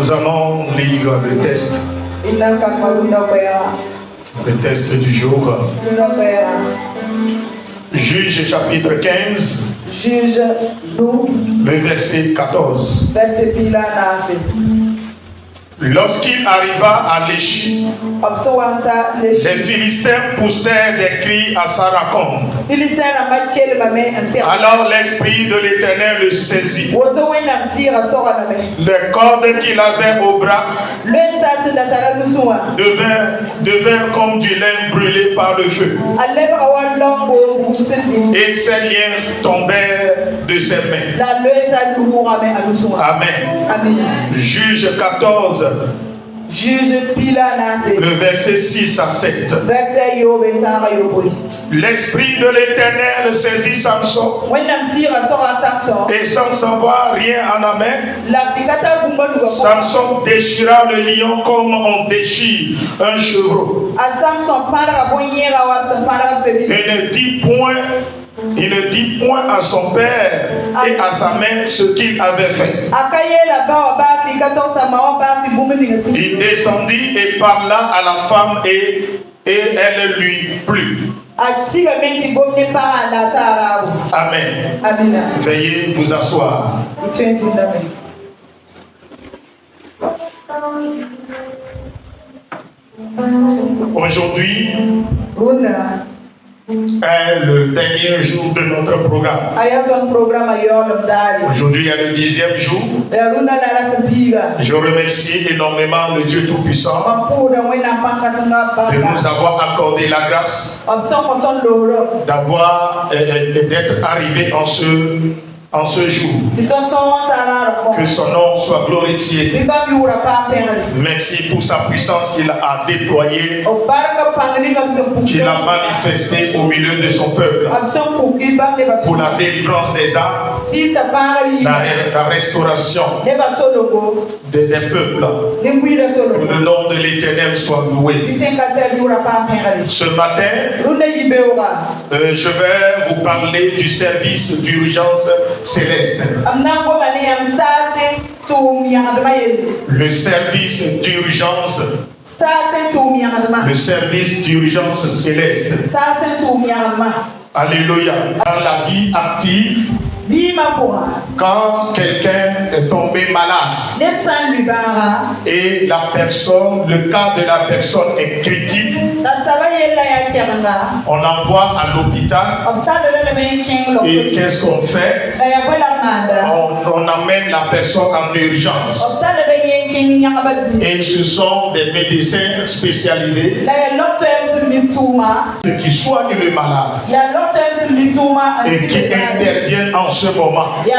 Nous allons lire le test. Le test du jour. Juge chapitre 15. Juge nous. Le verset 14. Lorsqu'il arriva à Léchi, les Philistins poussèrent des cris à sa rencontre. Alors l'Esprit de l'Éternel le saisit. Les cordes qu'il avait au bras devinrent comme du lin brûlé par le feu. Et ses liens tombèrent de ses mains. Amen. Juge 14. Le verset 6 à 7. L'Esprit de l'Éternel saisit Samson. Et sans savoir rien en main, Samson déchira le lion comme on déchire un chevreau. Il ne dit point à son père et à sa mère ce qu'il avait fait. Il descendit et parla à la femme et elle lui plut. Amen. Veuillez vous asseoir. Aujourd'hui est le dernier jour de notre programme. Aujourd'hui il y a le 10e jour. Je remercie énormément le Dieu Tout-Puissant de nous avoir accordé la grâce d'être arrivé en ce jour. Que son nom soit glorifié. Merci pour sa puissance qu'il a déployée, qu'il a manifestée au milieu de son peuple, pour la délivrance des âmes, la restauration des peuples. Que le nom de l'Éternel soit loué. Ce matin, je vais vous parler du service d'urgence céleste. Le service d'urgence. Le service d'urgence céleste. Alléluia. Dans la vie active, quand quelqu'un est tombé malade et le cas de la personne est critique, on envoie à l'hôpital. Et qu'est-ce qu'on fait? On amène la personne en urgence. Et ce sont des médecins spécialisés qui soignent le malade et qui interviennent en ce moment. Et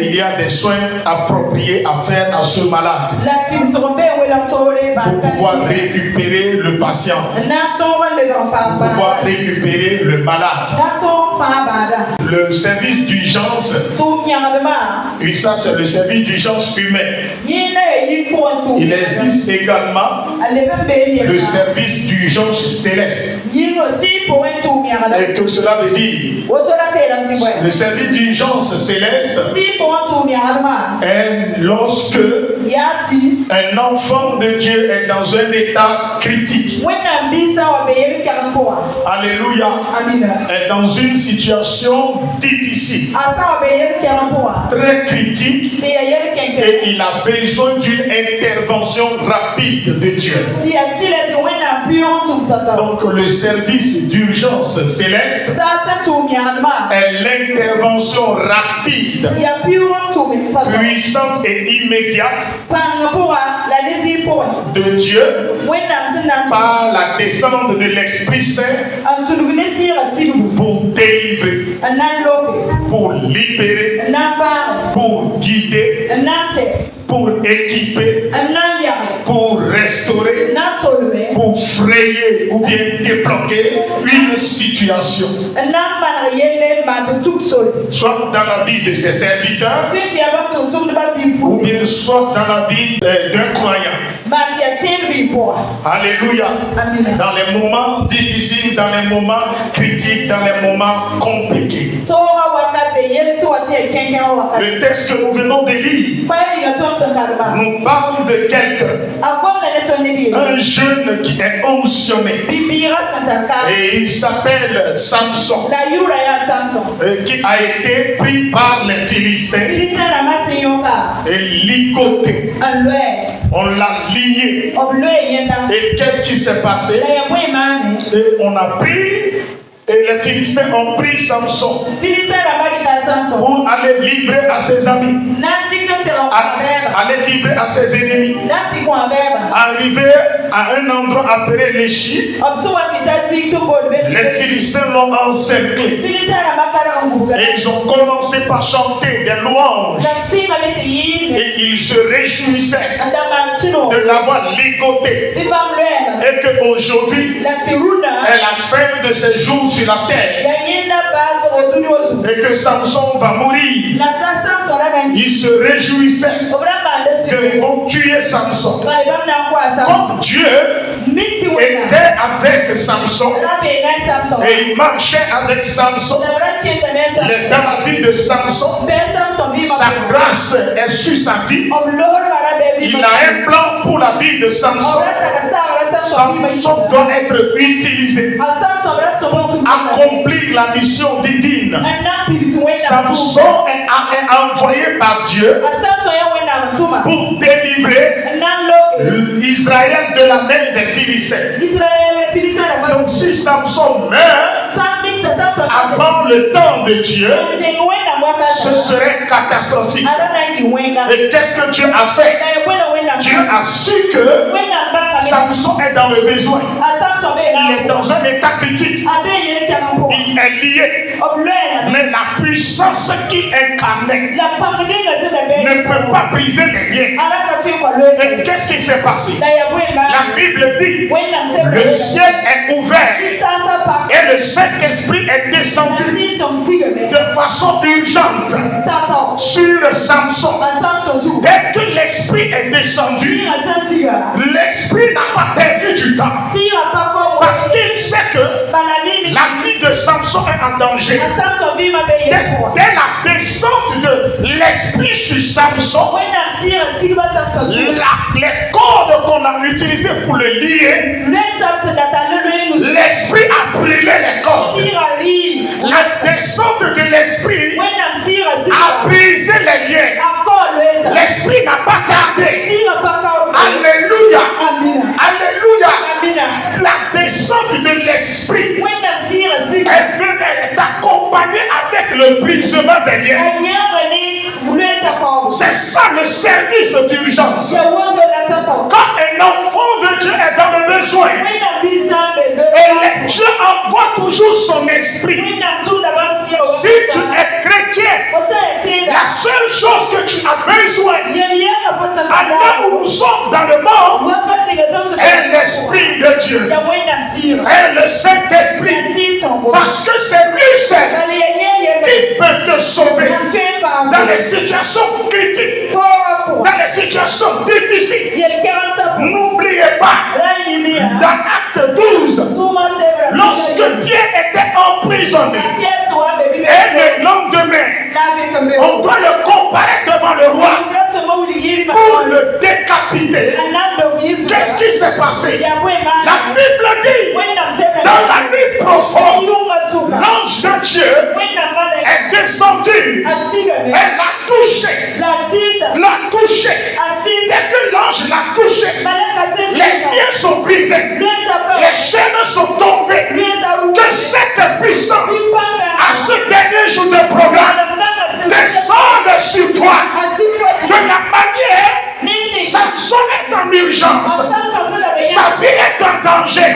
il y a des soins appropriés à faire à ce malade pour pouvoir récupérer le patient, pour pouvoir récupérer le malade. Le service d'urgence, ça c'est le service d'urgence humain. Il existe également le service d'urgence céleste. Et que cela veut dire, le service d'urgence céleste est lorsque un enfant de Dieu est dans un état critique. Alléluia. Est dans une situation difficile, très critique, et il a besoin d'une intervention rapide de Dieu. Donc le service d'urgence céleste est l'intervention rapide, puissante et immédiate de Dieu par la descente de l'Esprit Saint pour délivrer, pour libérer, pour guider, pour équiper, pour restaurer, pour frayer ou bien débloquer une situation, soit dans la vie de ses serviteurs ou bien soit dans la vie d'un croyant. Alléluia. Dans les moments difficiles, dans les moments critiques, dans les moments compliqués. Le texte que nous venons de lire nous parle de quelqu'un, un jeune qui est onction. Et il s'appelle Samson, qui a été pris par les Philistins et ligoté. On l'a lié. Et qu'est-ce qui s'est passé? Et on a pris, et les Philistins ont pris Samson pour aller livrer à ses amis, aller livrer à ses ennemis. Arrivé à un endroit appelé l'Échi, les Philistins l'ont encerclé. Et ils ont commencé par chanter des louanges. Et ils se réjouissaient de l'avoir ligoté. Et qu'aujourd'hui, est la fin de ses jours sur la terre. Et que Samson va mourir. Ils se réjouissaient qu'ils vont tuer Samson. Comme Dieu était avec Samson et il marchait avec Samson dans la vie de Samson, sa grâce est sur sa vie. Il a un plan pour la vie de Samson. Samson doit être utilisé pour accomplir la mission divine. Samson est envoyé par Dieu pour délivrer Israël de la main des Philistins. Donc si Samson meurt avant le temps de Dieu, ce serait catastrophique. Et qu'est-ce que Dieu a fait? Dieu a su que Samson est dans le besoin. Il est dans un état critique. Il est lié. Mais la puissance qu'il incarnait ne peut pas briser les liens. Et qu'est-ce qui s'est passé? La Bible dit, le ciel est ouvert et le Saint-Esprit est descendu de façon urgente sur Samson. Dès que l'Esprit est descendu, l'Esprit n'a pas perdu du temps. Parce qu'il sait que la vie de Samson est en danger. Dès la descente de l'Esprit sur Samson, les cordes qu'on a utilisées pour le lier, l'Esprit a brûlé les cordes. La descente de l'Esprit a brisé les liens. L'Esprit n'a pas tardé. Alléluia. Alléluia. La descente de l'Esprit est accompagnée avec le brisement des liens. C'est ça le service d'urgence. Quand un enfant de Dieu est dans le besoin, et Dieu envoie toujours son esprit. Si tu es chrétien, la seule chose que tu as besoin, à l'heure où nous sommes dans le monde, est l'Esprit de Dieu. Et le Saint-Esprit. Parce que c'est lui seul qui peut te sauver dans les situations critiques, dans les situations difficiles. N'oubliez pas, dans Acte 12, lorsque Pierre était emprisonné, et le lendemain, on doit le comparer devant le roi pour le décapiter. Qu'est-ce qui s'est passé? La Bible dit, dans la nuit profonde, l'ange de Dieu est descendu et l'a touché. Dès que l'ange l'a touché, les liens sont brisés, les chaînes sont tombées. Que cette puissance, à ce dernier jour de programme, descende sur toi. De la manière, Samson est en urgence, sa vie est en danger,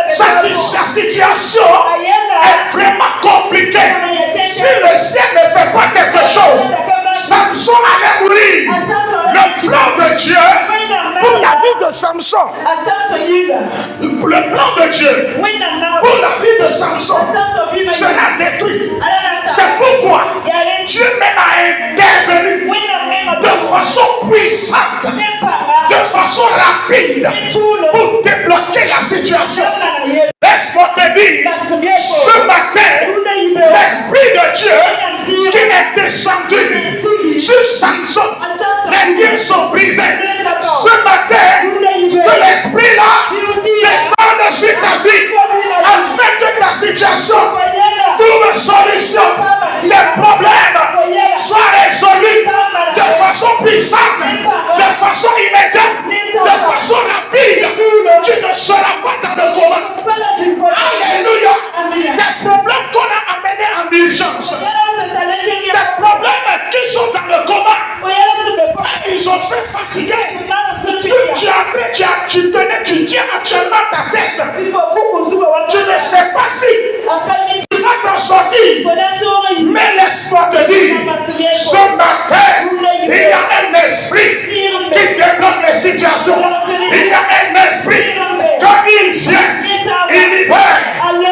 sa situation est vraiment compliquée. Si le ciel ne fait pas quelque chose, Samson allait mourir. Le plan de Dieu pour la vie de Samson, le plan de Dieu pour la vie de Samson sera détruit. C'est pourquoi Dieu même a intervenu de façon puissante, de façon rapide, pour débloquer la situation. Laisse-moi te dire, ce matin, l'Esprit de Dieu qui est descendu sur Samson. Les liens sont brisés. Ce matin, que l'esprit là descende sur ta vie afin que ta situation trouve solution. Les problèmes soient résolus de façon puissante, de façon immédiate, de façon rapide. Tu ne seras pas dans le coma. Alléluia. Des problèmes qu'on a amenés en urgence, des problèmes qui sont dans le coma, ils ont fait fatiguer. Tu tiens actuellement ta tête. Tu ne sais pas si tu vas t'en sortir. Mais laisse-moi te dire, ce matin, il y a un esprit qui débloque les situations. Il y a un esprit, quand il vient, il libère.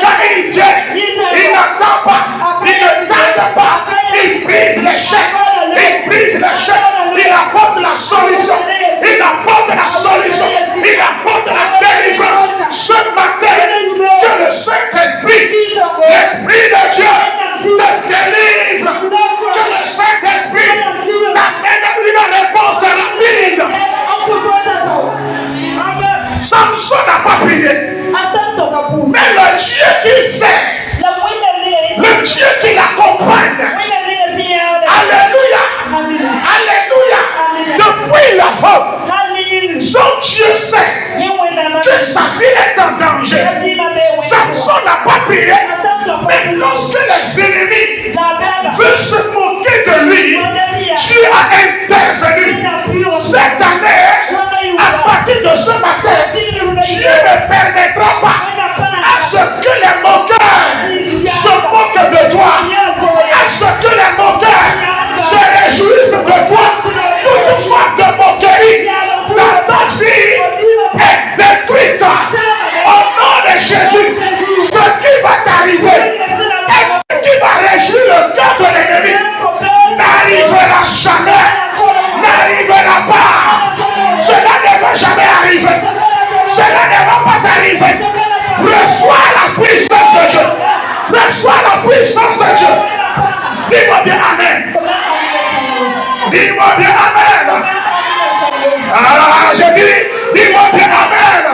Quand il vient, il n'attend pas, il ne tarde pas, il brise les chaînes. Il brise les chaînes, il apporte la solution, il apporte la solution, il apporte la délivrance. Ce matin, que le Saint-Esprit, l'Esprit de Dieu, te délivre, que le Saint-Esprit t'amène une réponse rapide. Samson n'a pas prié, mais le Dieu qu'il sert, le Dieu qui l'accompagne. Alléluia. Alléluia. Depuis là-haut, son Dieu sait que sa vie est en danger. Samson n'a pas prié, mais lorsque les ennemis veulent se moquer de lui, Dieu a intervenu. Cette année, à partir de ce matin, Dieu ne permettra pas à ce que les moqueurs se moquent de toi, à ce que les moqueurs se réjouissent de toi. Toute forme de moquerie dans ta vie est détruite au nom de Jésus. Ce qui va t'arriver et qui va réjouir le cœur de l'ennemi n'arrivera jamais, n'arrivera pas. Cela ne va jamais arriver. Cela ne va pas t'arriver. Reçois la puissance de Dieu. Reçois la puissance de Dieu. Dis-moi bien Amen. Dis-moi bien Amen. Ah, je dis, dis-moi bien Amen.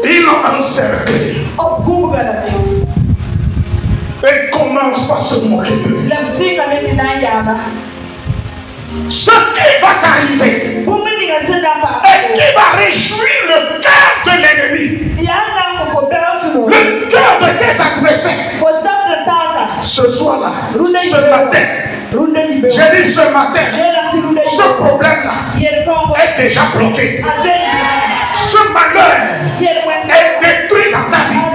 Ils l'ont encerclé. Et commence par se moquer de lui. Ce qui va t'arriver et qui va réjouir le cœur de l'ennemi, le cœur de tes adversaires. Ce soir-là, ce matin, j'ai dit ce matin, ce problème-là est déjà bloqué. Ce malheur est détruit dans ta vie.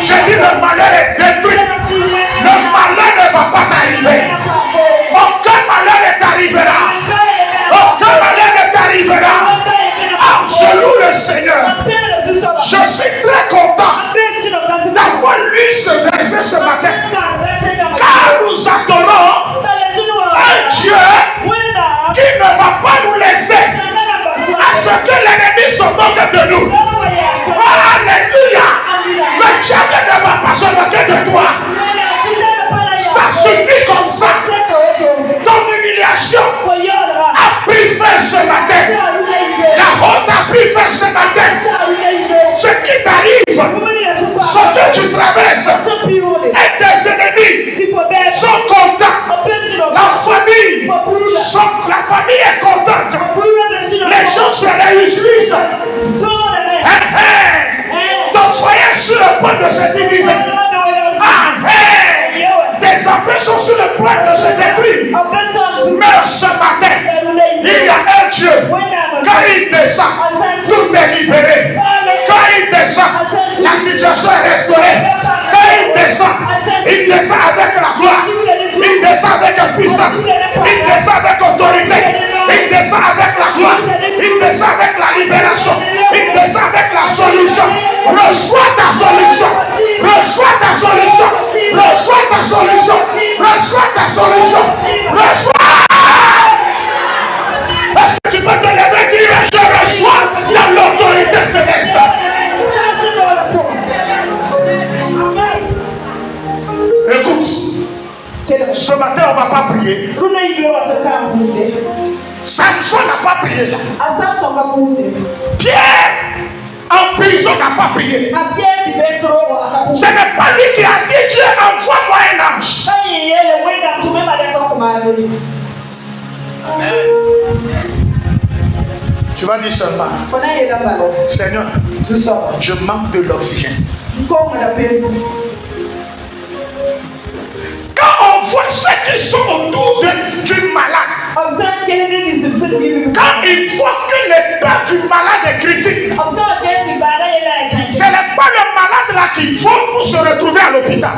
J'ai dit le malheur est détruit. Le malheur ne va pas t'arriver. Aucun malheur ne t'arrivera. Aucun malheur ne t'arrivera. Ah, je loue le Seigneur. Je suis très content d'avoir lu ce verset ce matin. Car nous adorons un Dieu qui ne va pas nous laisser à ce que l'ennemi se moque de nous. Oh, alléluia. Le diable ne va pas se moquer de toi. Ça suffit comme ça. Ton humiliation a pris fin ce matin. La honte a pris fin ce matin. Ce qui t'arrive, ce que tu traverses, et tes ennemis sont contents. La famille est contente. Les gens se réjouissent. Ton foyer est sur le point de se diviser. Tes affaires sont sur le point de se détruire. Mais ce matin, il y a un Dieu. Quand il descend, tout est libéré. Quand il descend, la situation est restaurée. Quand il descend avec la gloire. Il descend avec la puissance. Il descend avec autorité. Il descend avec la gloire. Il descend avec la libération. Il descend avec la solution. Reçois ta solution. Reçois ta solution. Reçois ta solution. Reçois ta solution. Reçois. Est-ce que tu peux te lever et dire je reçois dans l'autorité céleste? Ce matin, on ne va pas prier. Samson n'a pas prié là. Pierre en prison n'a pas prié. Ce n'est pas lui qui a dit Dieu, envoie-moi un ange. Amen. Tu vas dire seulement, Seigneur, je manque de l'oxygène. Quand on voit ceux qui sont autour du malade, quand ils voient que l'état du malade est critique, ce n'est pas le malade là qu'il faut pour se retrouver à l'hôpital.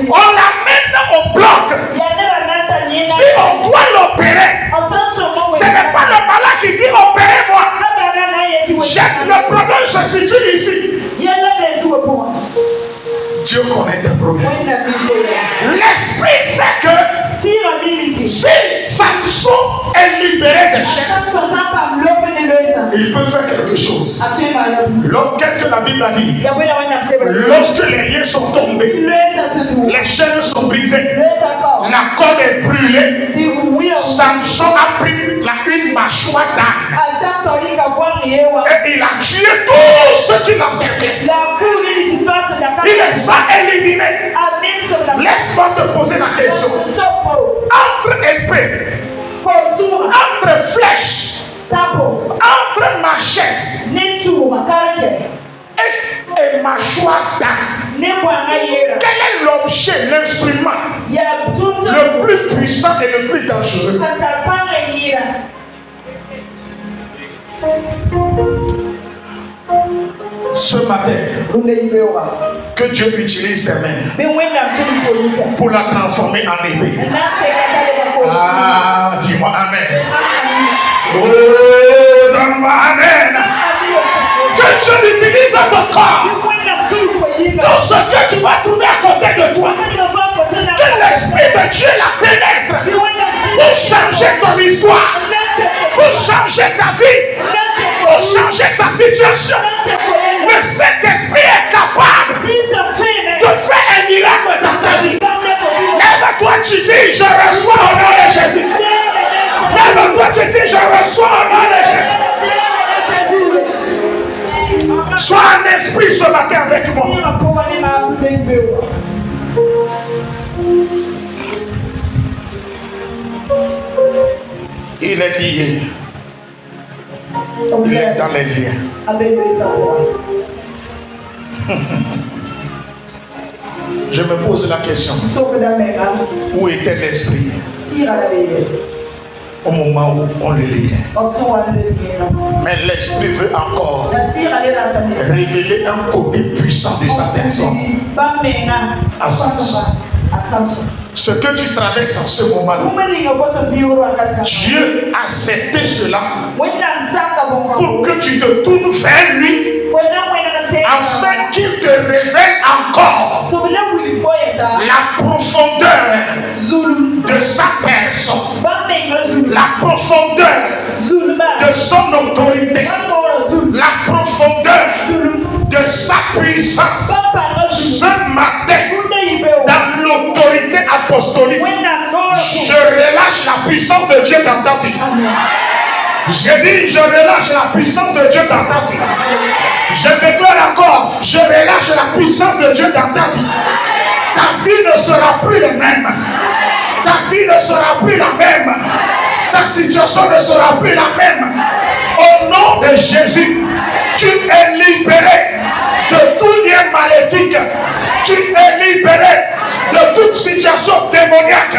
On l'amène au bloc. Si on doit l'opérer, ce n'est pas le malade qui dit opérez-moi. Le problème se situe ici. Dieu connaît tes problèmes. L'esprit sait que si Samson est libéré des chaînes, il peut faire quelque chose. Qu'est-ce que la Bible a dit? Lorsque les liens sont tombés, les chaînes sont brisées, la corde est brûlée, Samson a pris une mâchoire d'âne et il a tué tous ceux qui l'encerclaient. Il les a éliminés. Laisse-moi te poser la question. Entre épée, entre flèches, entre machettes et mâchoire d'âne, quel est l'objet, l'instrument le plus puissant et le plus dangereux? Ce matin, que Dieu utilise tes mains pour la transformer en épée. Ah, dis-moi Amen. Oh, donne-moi Amen. Que Dieu l'utilise à ton corps. Dans ce que tu vas trouver à côté de toi, que l'Esprit de Dieu la pénètre pour changer ton histoire, pour changer ta vie, pour changer ta situation. Le Saint-Esprit est capable de faire un miracle dans ta vie. Lève-toi, tu dis, je reçois au nom de Jésus. Lève-toi, tu dis, je reçois au nom de Jésus. Sois un esprit ce matin avec moi. Il est lié. Il est dans les liens. Je me pose la question. Où était l'esprit au moment où on le liait? Mais l'esprit veut encore révéler un côté puissant de sa personne à Samson. Ce que tu traverses en ce moment-là, Dieu a accepté cela pour que tu te tournes vers lui afin qu'il te révèle encore la profondeur de sa personne, la profondeur de son autorité, la profondeur de sa puissance. Ce matin, dans l'autorité apostolique, je relâche la puissance de Dieu dans ta vie. J'ai dit, je relâche la puissance de Dieu dans ta vie. Je déclare encore, je relâche la puissance de Dieu dans ta vie. Ta vie ne sera plus la même. Ta vie ne sera plus la même. Ta situation ne sera plus la même. Au nom de Jésus, tu es libéré de tout lien maléfique. Tu es libéré de toute situation démoniaque.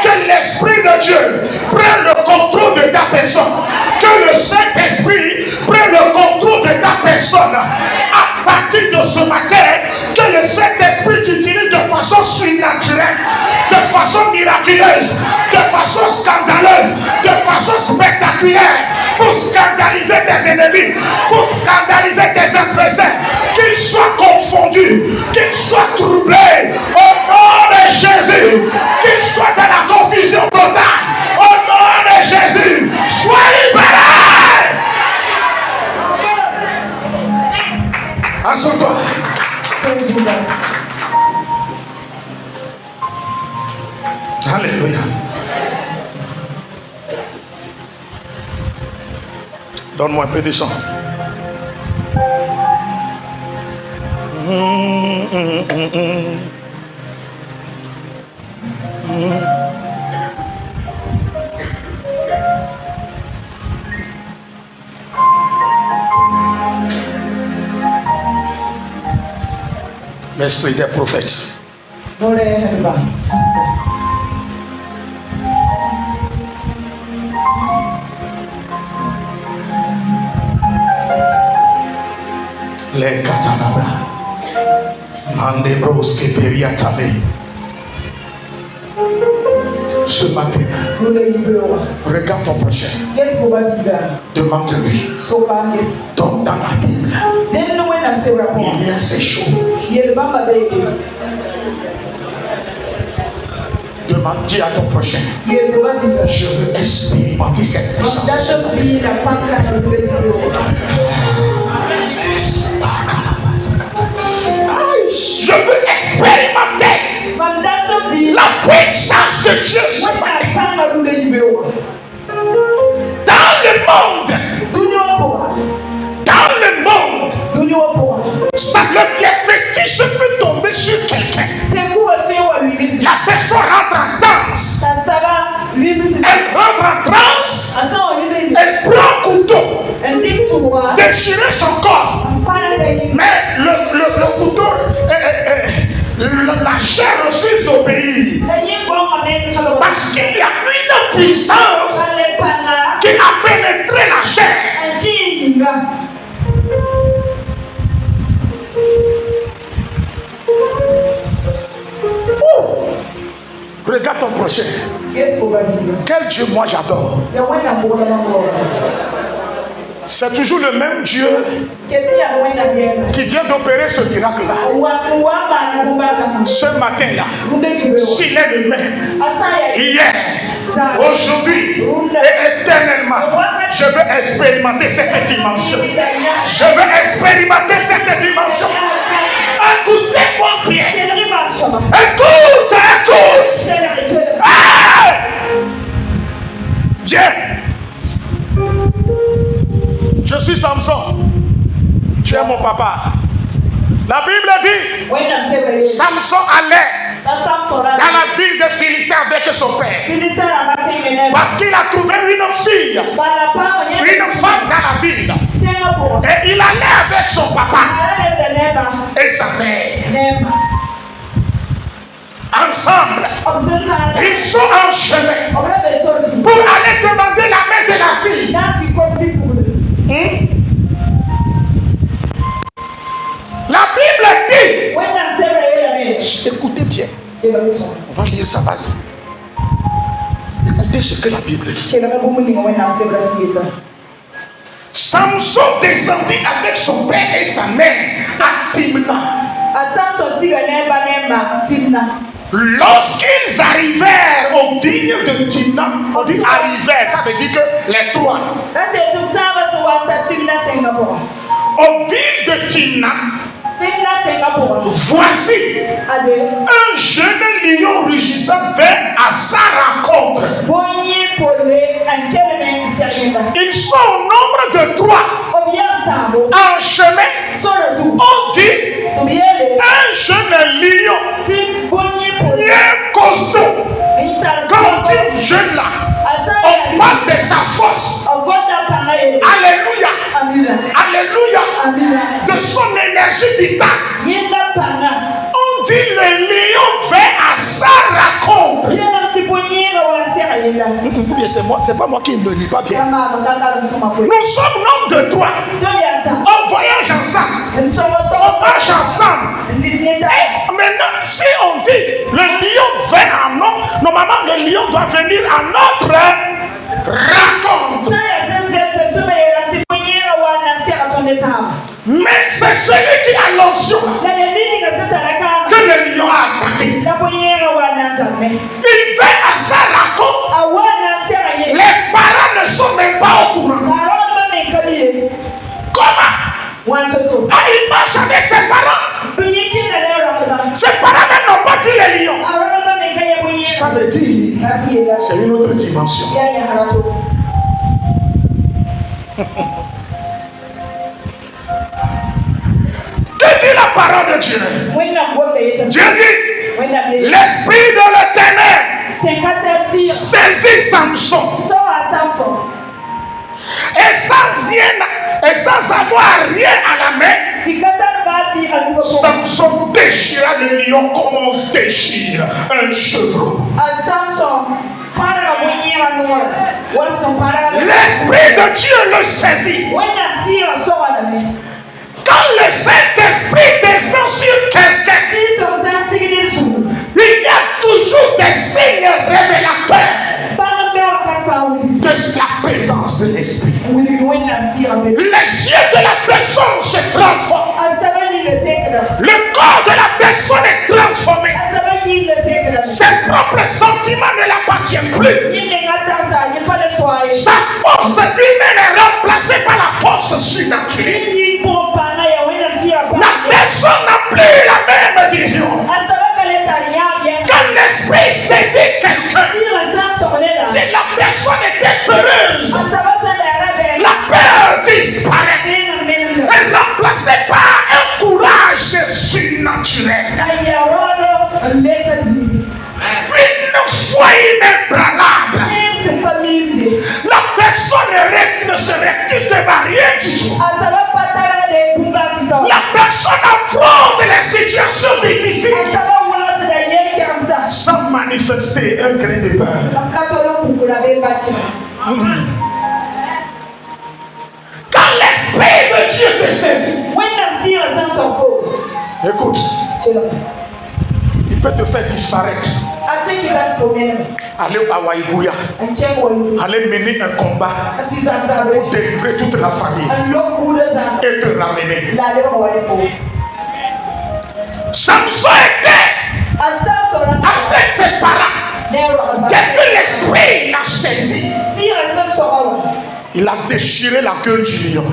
Que l'Esprit de Dieu prenne le contrôle de ta personne. Que le Saint-Esprit prenne le contrôle de ta personne. À partir de ce matin, que le Saint-Esprit t'utilise de façon surnaturelle, de façon miraculeuse, de façon scandaleuse, de façon spectaculaire, pour scandaliser tes ennemis, pour scandaliser tes adversaires, qu'ils soient confondus, qu'ils soient troublés, au nom de Jésus, qu'ils soient dans la confusion totale, au nom de Jésus, sois libéré. Assois-toi. Alléluia. Donne-moi un peu de sang. L'esprit des prophètes. Les Katanabra. Mandebros Keperiatale. Ce matin, regarde ton prochain. Demande-lui. Donc dans la Bible, il y a ces choses. Dis à ton prochain, je veux expérimenter cette puissance. Je veux expérimenter la puissance de Dieu ce matin. Dans le monde, ça le fétiche peut tomber sur quelqu'un. La personne rentre en transe. Elle rentre en transe. Elle prend un couteau, déchirer son corps. Mais le couteau, la chair refuse d'obéir. Parce qu'il y a une puissance qui a pénétré la chair. Regarde ton prochain. Quel Dieu moi j'adore. C'est toujours le même Dieu qui vient d'opérer ce miracle-là. Ce matin-là, s'il est le même, hier, aujourd'hui et éternellement, je veux expérimenter cette dimension. Je veux expérimenter cette dimension. Écoutez-moi bien. Écoute. Viens. Je suis Samson. Tu es mon papa. La Bible dit, Samson allait dans la ville de Philistin avec son père. Parce qu'il a trouvé une fille, une femme dans la ville. Et il allait avec son papa et sa mère. Ensemble, ils sont en chemin pour aller demander la main de la fille. La Bible dit, écoutez bien, on va lire ça, vas-y. Écoutez ce que la Bible dit. Samson descendit avec son père et sa mère à Timna. Lorsqu'ils arrivèrent aux vignes de Timna, on dit arrivèrent, ça veut dire que les trois. Aux vignes de Timna, voici un jeune lion rugissant vint à sa rencontre. Ils sont au nombre de trois. En chemin, on dit un jeune lion bien costaud. Quand on dit jeune là, on parle de sa force. Alléluia. Alléluia. De son énergie vitale. On dit le lion vint à sa rencontre. Ou bien c'est pas moi qui ne lis pas bien. Nous sommes nombre de trois. On voyage ensemble. On marche ensemble. Et maintenant, si on dit le lion vient à nous, normalement le lion doit venir à notre rencontre. Mais c'est celui qui a l'onction que le lion a attaqué. Il va à sa rencontre. Les parents ne sont même pas au courant. Comment? Il marche avec ses parents. Ses parents même n'ont pas vu le lion. Ça veut dire, c'est une autre dimension. Que dit la parole de Dieu? Dieu dit, l'esprit de l'éternel saisit Samson. Et sans savoir rien à la main, Samson déchira le lion comme on déchire un chevreau. L'esprit de Dieu le saisit. Quand le Saint-Esprit descend sur quelqu'un, il y a toujours des signes révélateurs de la présence de l'Esprit. Les yeux de la personne se transforment. Le corps de la personne est transformé. Ses propres sentiments ne l'appartiennent plus. Sa force humaine est remplacée par la force surnaturelle. La personne n'a plus la même vision. Quand l'esprit saisit quelqu'un, si la personne était peureuse, la peur disparaît. Elle est remplacée par un courage surnaturel. Une foi inébranlable. La personne ne se recule devant rien du tout. La personne affronte les situations difficiles sans manifester un grain de peur. Quand l'esprit de Dieu te saisit, écoute, il peut te faire disparaître. Aller à Waïgouya, aller mener un combat pour délivrer toute la famille et te ramener. Samson était avec ses parents. Dès que l'esprit l'a saisi, il a déchiré la queue du lion.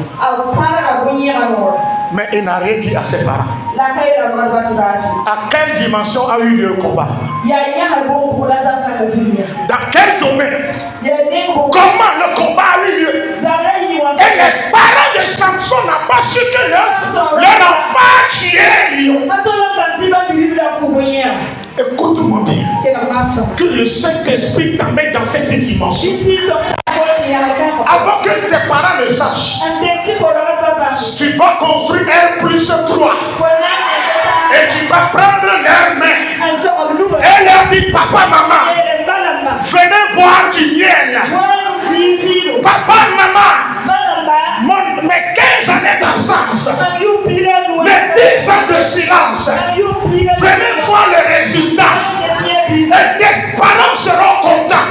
Mais il n'a rien dit à ses parents. À quelle dimension a eu lieu le combat? Dans quel domaine? Comment le combat a eu lieu? Et les parents de Samson n'ont pas su que leur enfant a tué un lion. Écoute-moi bien. Que le Saint-Esprit t'amène dans cette dimension. Avant que tes parents ne sachent, tu vas construire R+3 et tu vas prendre leurs mains et leur dire: papa, maman, venez boire du miel. Papa, maman, mes 15 années d'absence, mes 10 ans de silence, venez voir le résultat. Et tes parents seront contents.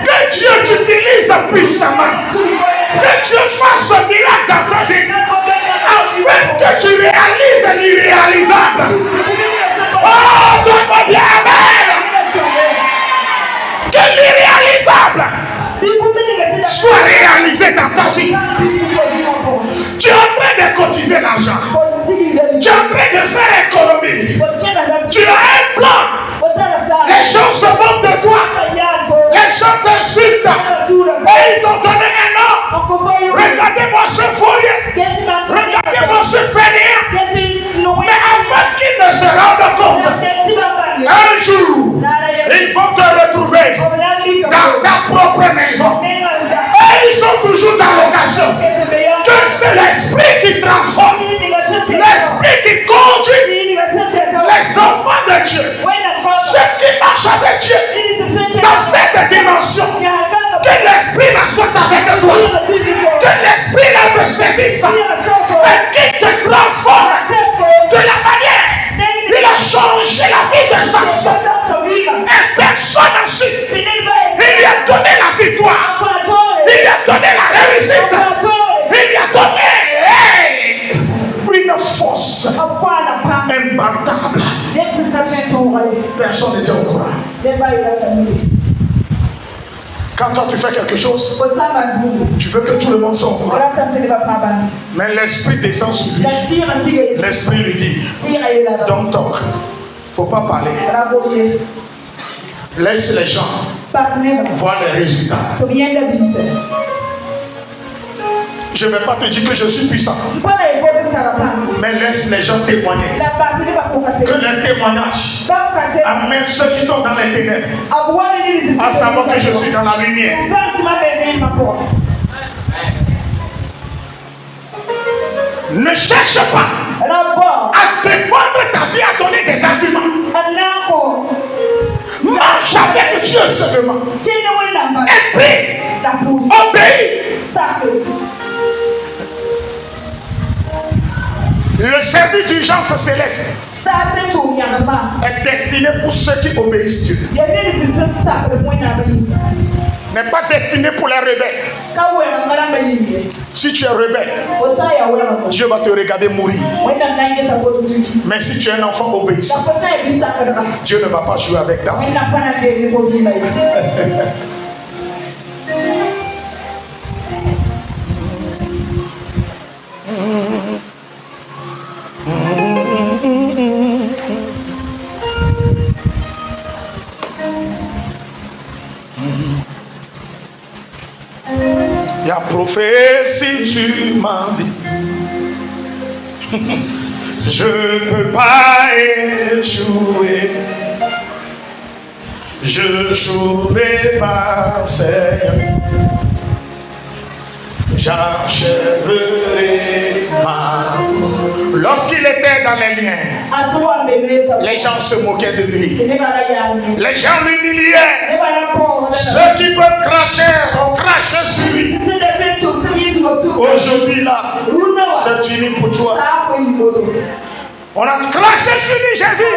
Que Dieu t'utilise puissamment. Que Dieu fasse un miracle dans ta vie, afin que tu réalises l'irréalisable. Oh, donne-moi bien amen. Que l'irréalisable soit réalisé dans ta vie. Tu es en train de cotiser l'argent. Tu es en train de faire économie. Tu as un plan. Les gens se moquent de toi. Les gens t'insultent. Et ils t'ont donné un nom. Regardez-moi ce foyer. Regardez-moi ce fainéant. Mais avant qu'ils ne se rendent compte, un jour, ils vont te retrouver dans ta propre maison. Et ils sont toujours dans l'occasion. Que c'est l'esprit qui transforme, l'esprit qui conduit les enfants de Dieu, ceux qui marchent avec Dieu dans cette dimension. Que l'esprit là soit avec toi, que l'esprit là te saisisse et qu'il te transforme de la manière. Il a changé la vie de Samson et personne n'a su. Il lui a donné la victoire, il lui a donné la réussite, il lui a donné une force imbattable. Personne n'était au courant. Quand toi tu fais quelque chose, tu veux que tout le monde soit au courant. Mais l'esprit descend sur lui. L'esprit lui dit: don't talk. Faut pas parler. Laisse les gens voir les résultats. Je ne vais pas te dire que je suis puissant, mais laisse les gens témoigner. Que les témoignages amènent ceux qui sont dans les ténèbres à savoir que je suis dans la lumière. Ne cherche pas à défendre ta vie, à donner des arguments. Marche avec Dieu seulement. Et prie. Obéis. Le service d'urgence céleste est destiné pour ceux qui obéissent Dieu. N'est pas destiné pour les rebelles. Si tu es rebelle, Dieu va te regarder mourir. Mais si tu es un enfant obéissant, Dieu ne va pas jouer avec ta vie. Il y a prophétie sur ma vie. Je ne peux pas échouer. Je jouerai pas, Seigneur. J'achèverai ma course. Lorsqu'il était dans les liens, les gens se moquaient de lui. Les gens l'humiliaient. Ceux qui peuvent cracher, on crache sur lui. Aujourd'hui là, c'est fini pour toi. On a craché sur lui, Jésus.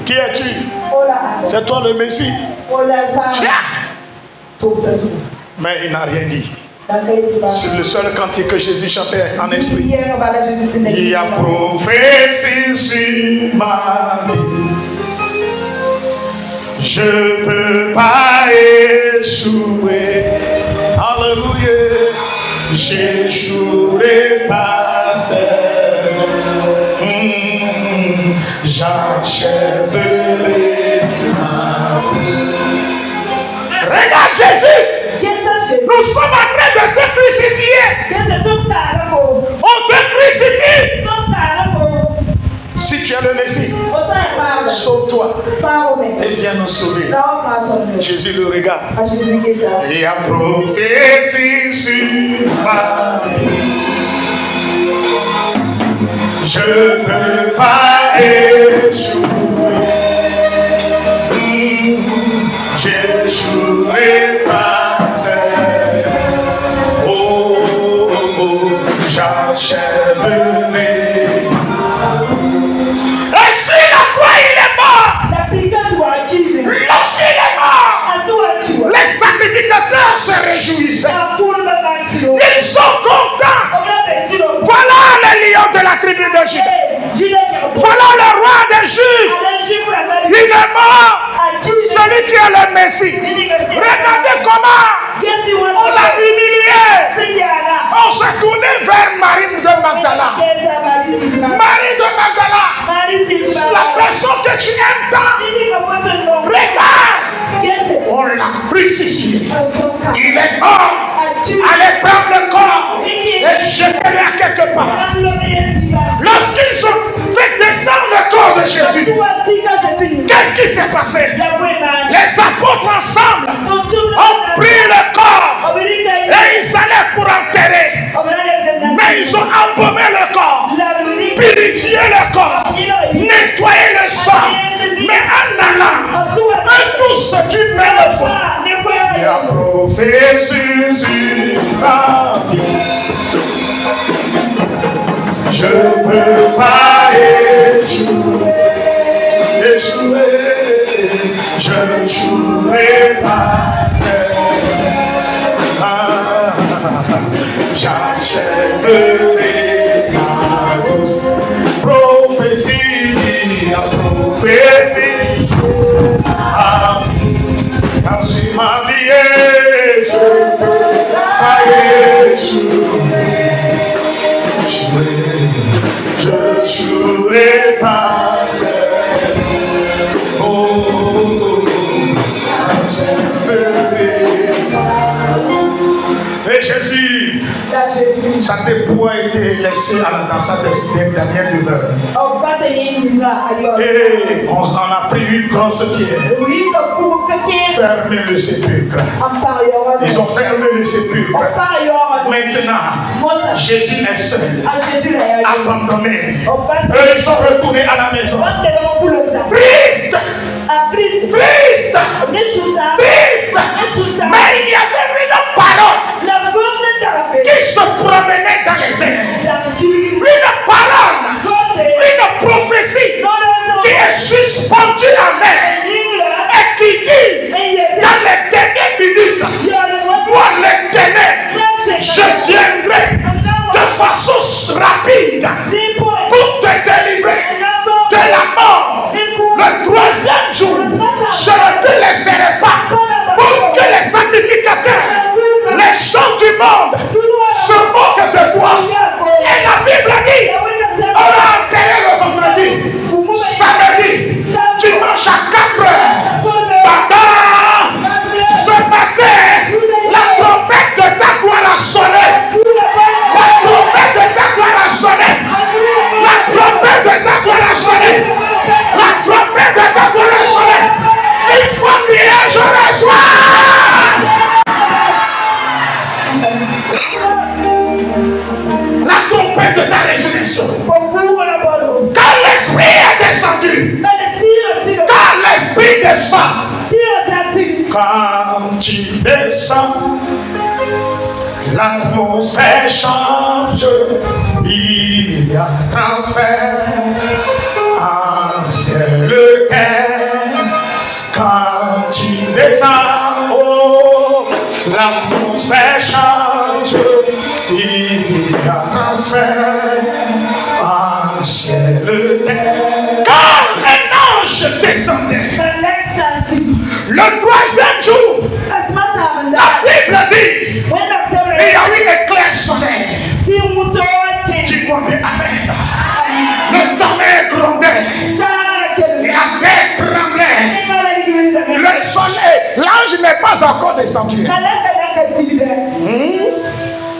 Qui es-tu? C'est toi le Messie. Mais il n'a rien dit. C'est le seul cantique que Jésus chantait en esprit. Il y a prophétie sur ma vie. Je ne peux pas échouer. Alléluia. J'échouerai pas, Seigneur. J'achèverai ma vie. Regarde Jésus. Nous sommes en train de te crucifier. On te crucifie. Si tu es le Messie, sauve-toi et viens nous sauver. Jésus le regarde. Il y a prophétie sur ma vie. Je ne peux pas échouer. J'échouerai pas, Seigneur. Oh, j'achèverai. Et sur la croix, il est mort. Lorsqu'il est mort, les sacrificateurs se réjouissaient. Ils sont contents. Voilà les lions de la tribu de Juda. Voilà le roi des Juifs. Il est mort. Celui qui est le Messie. Regardez comment on l'a humilié. On s'est tourné vers Marie de Magdala. Marie de Magdala, la personne que tu aimes tant. Regarde, on l'a crucifié. Il est mort. Allez prendre le corps et jetez-le à quelque part. Lorsqu'ils ont fait descendre le corps de Jésus, qu'est-ce qui s'est passé? Les apôtres ensemble ont pris le corps et ils allaient pour enterrer. Mais ils ont embaumé le corps, purifié le corps, nettoyé le sang. Mais en allant, eux tous du même foi. Il y a prophétie sur ma vie. Je ne peux pas échouer. Je ne jouerai pas. J'achèverai ma course. Prophétie, prophétie. Sur ma vie, je ne peux pas échouer. Je ne jouerai pas. Oh, dépôt a été laissé dans sa dernière demeure. Et on en a pris une grosse pierre. Fermé le sépulcre. Ils ont fermé le sépulcre. Maintenant, Jésus est seul, abandonné. Eux, ils sont retournés à la maison. Triste. Triste. Mais il y avait une parole qui se promenait dans les airs. Une parole, une prophétie qui est suspendue en l'air et qui dit dans les dernières minutes, moi l'Éternel, je viendrai de façon rapide pour te délivrer de la mort. Le troisième jour, je ne te laisserai pas pour que les sacrificateurs, les gens du monde se moquent de toi. Et la Bible dit, on a enterré le vendredi, samedi, dimanche à 4 heures. Pendant ce matin, la trompette de ta gloire a sonné. La trompette de ta gloire a sonné. La trompette de ta gloire a sonné. La trompette de ta gloire a sonné. Il faut crier, je reçois. La trompette de ta résurrection. Quand l'esprit est descendu, quand l'esprit descend, quand tu descends, l'atmosphère change, il y a transfert en ciel et terre. Quand tu descends, oh, l'atmosphère change, il y a transfert en ciel et terre. Quand un ange descendait, le troisième jour, la Bible dit, il y a eu un éclair solaire. Dis-moi bien amen. Le tonnerre grondait, la terre tremblait, le soleil, l'ange n'est pas encore descendu.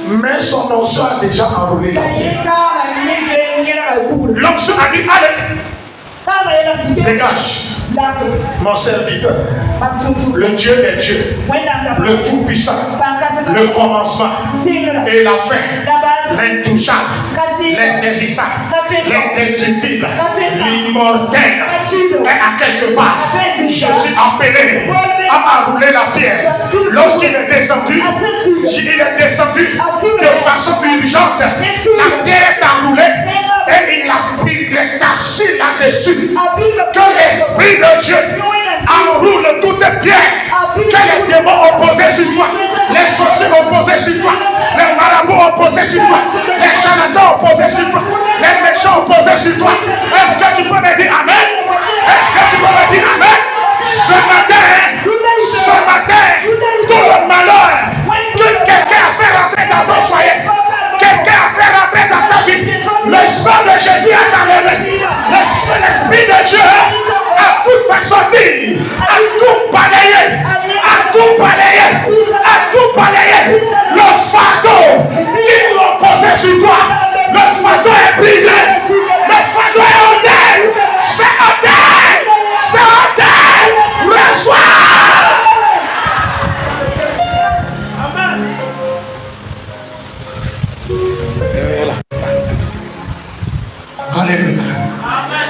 Mais son onction a déjà enroulé la terre. L'onction a dit, allez, dégage. Mon serviteur, le Dieu des dieux, le Tout-Puissant, le commencement et la fin, l'intouchable, l'insaisissable, l'indescriptible, l'immortel, et à quelque part, je suis appelé à enrouler la pierre. Lorsqu'il est descendu, de façon urgente, la pierre est enroulée. Et il a pris les tassis là-dessus. Que l'Esprit de Dieu enroule toutes les pierres. Que les démons opposés sur toi, les sorciers opposés sur toi, les marabouts opposés sur toi, les charlatans opposés sur toi, les méchants opposés sur toi. Est-ce que tu peux me dire amen? Est-ce que tu peux me dire amen? Ce matin, tout le malheur que quelqu'un a fait rentrer dans ton foyer, quelqu'un a fait rentrer dans ta vie, le sang de Jésus est enlevé. L'Esprit de Dieu a tout fait sortir, a tout balayé, a tout balayé, a tout balayé. Le fardeau qui l'ont posé sur toi, le fardeau est brisé, le fardeau est ôté, c'est ôté, c'est ôté. Reçois. Alléluia. Amen.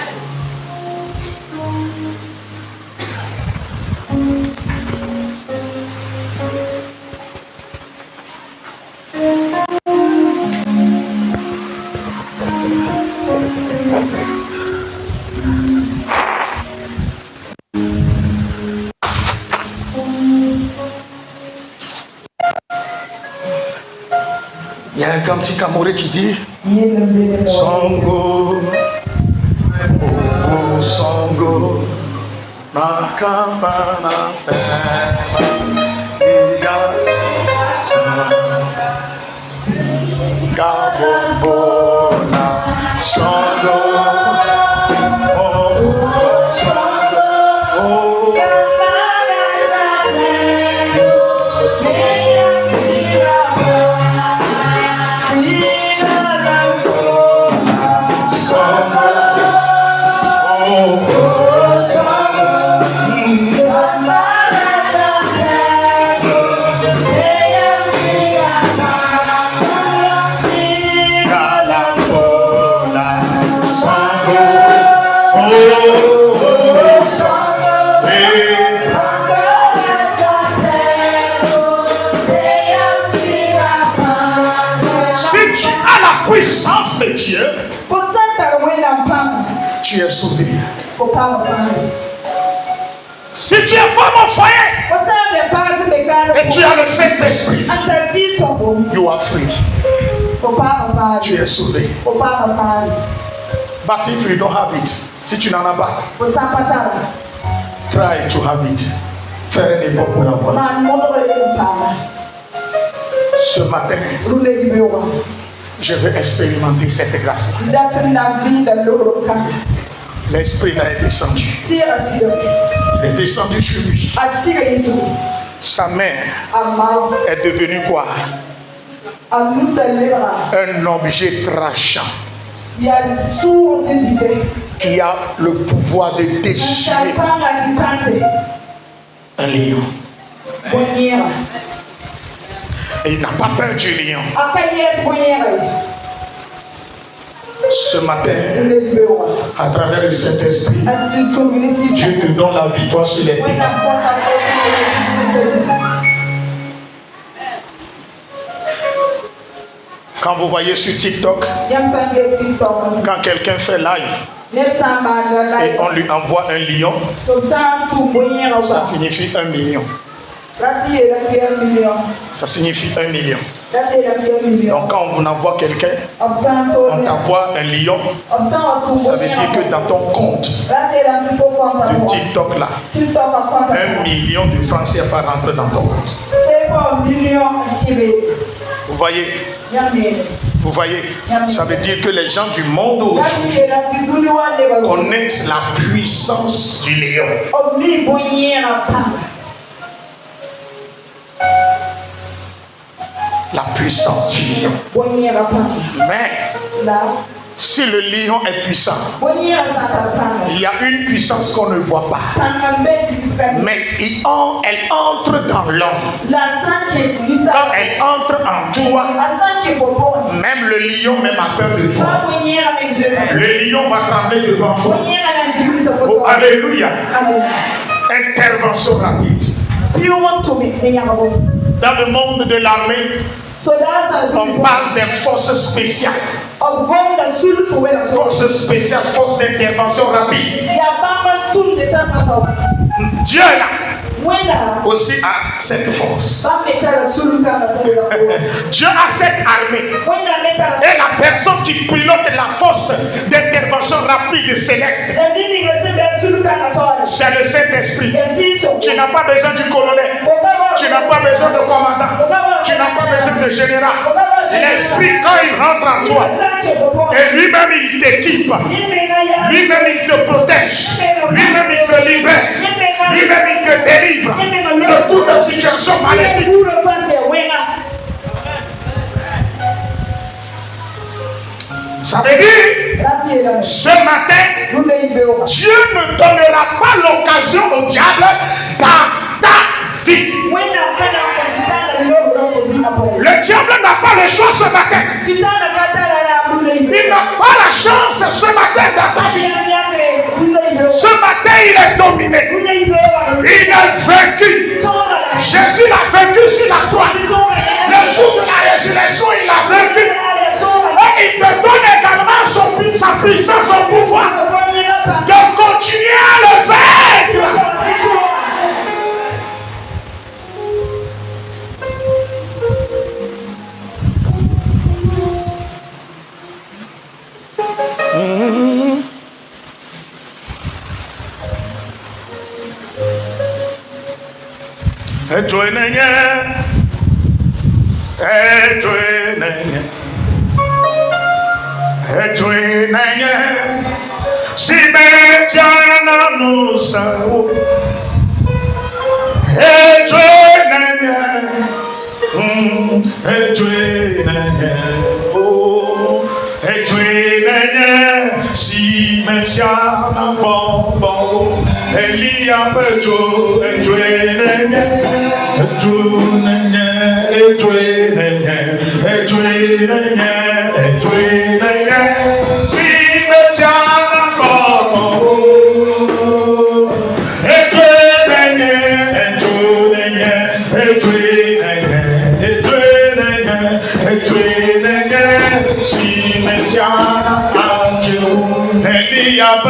Il y a un petit Camoré qui dit Songo, oh Songo, Makambana, Kabobona, Songo, oh Songo, oh. Si tu as la puissance de Dieu, tu es sauvé. Si tu es femme au foyer et tu as le Saint-Esprit, you are free. Tu es sauvé. But if you don't have it, si tu n'en as pas, try to have it. Faire un effort pour l'avoir. Ce matin, je vais expérimenter cette grâce. L'Esprit là est descendu. Il est descendu sur lui. Sa mère est devenue quoi? Un objet tranchant qui a le pouvoir de déchirer un lion. Et il n'a pas peur du lion. Ce matin, à travers le Saint-Esprit, Dieu te donne la victoire sur les ténèbres. Quand vous voyez sur TikTok, quand quelqu'un fait live et on lui envoie un lion, ça signifie 1 million. Ça signifie 1 million. Donc quand on vous envoie quelqu'un, on t'envoie un lion, ça veut dire que dans ton compte de TikTok là, 1 million de francs CFA rentre dans ton compte. Vous voyez? Vous voyez? Ça veut dire que les gens du monde aujourd'hui connaissent la puissance du lion. La puissance du lion. Mais si le lion est puissant, il y a une puissance qu'on ne voit pas. Mais elle entre dans l'homme. Quand elle entre en toi, même le lion a peur de toi. Le lion va trembler devant toi. Oh, alléluia. Intervention rapide. Dans le monde de l'armée, on parle des forces spéciales. Forces spéciales, forces d'intervention rapide. Dieu là aussi a cette force. Dieu a cette armée. Et la personne qui pilote la force d'intervention rapide céleste, c'est le Saint-Esprit. Tu n'as pas besoin du colonel. Tu n'as pas besoin de commandant. Tu n'as pas besoin de général. L'Esprit, quand il rentre en toi, et lui-même il t'équipe, lui-même il te protège, lui-même il te libère, lui-même il te délivre de toute situation maléfique. Ça veut dire, ce matin, Dieu ne donnera pas l'occasion au diable dans ta vie. Le diable n'a pas le choix ce matin. Il n'a pas la chance ce matin dans ta vie. Ce matin, il est dominé. Il est vaincu. Jésus l'a vaincu sur la croix. Le jour de la résurrection, il l'a vaincu. Et il te donne également sa puissance, son pouvoir de continuer à le vaincre. Si metiana no sao si metiana bobo Elia pejo si metiana Elia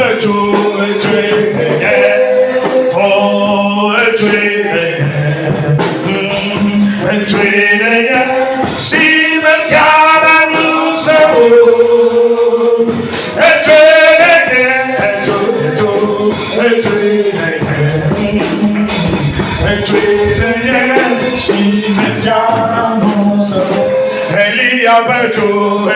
Bejo,